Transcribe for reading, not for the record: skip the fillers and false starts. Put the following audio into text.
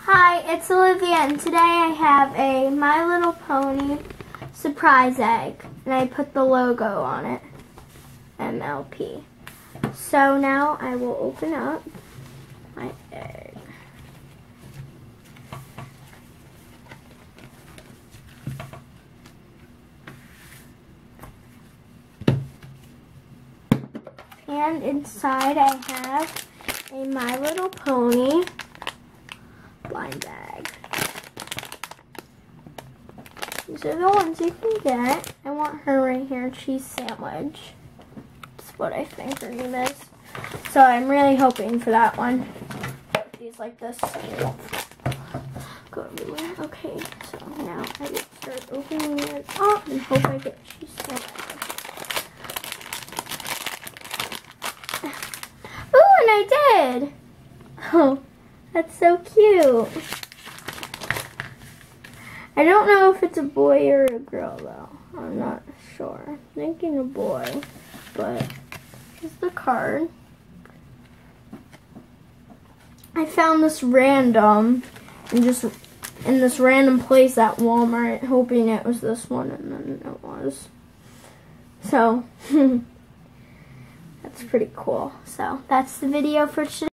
Hi, it's Olivia, and today I have a My Little Pony surprise egg, and I put the logo on it, MLP. So now I will open up my egg. And inside I have a My Little Pony blind bag. These are the ones you can get. I want her right here, cheese sandwich. That's what I think her name is. So I'm really hoping for that one. These like this go everywhere. Okay, so now I will start opening it up and hope I get cheese sandwich. Ooh, and I did! Oh, that's so cute. I don't know if it's a boy or a girl though. I'm not sure. I'm thinking a boy, but here's the card. I found this random and just in this random place at Walmart, hoping it was this one, and then it was. So that's pretty cool. So that's the video for today.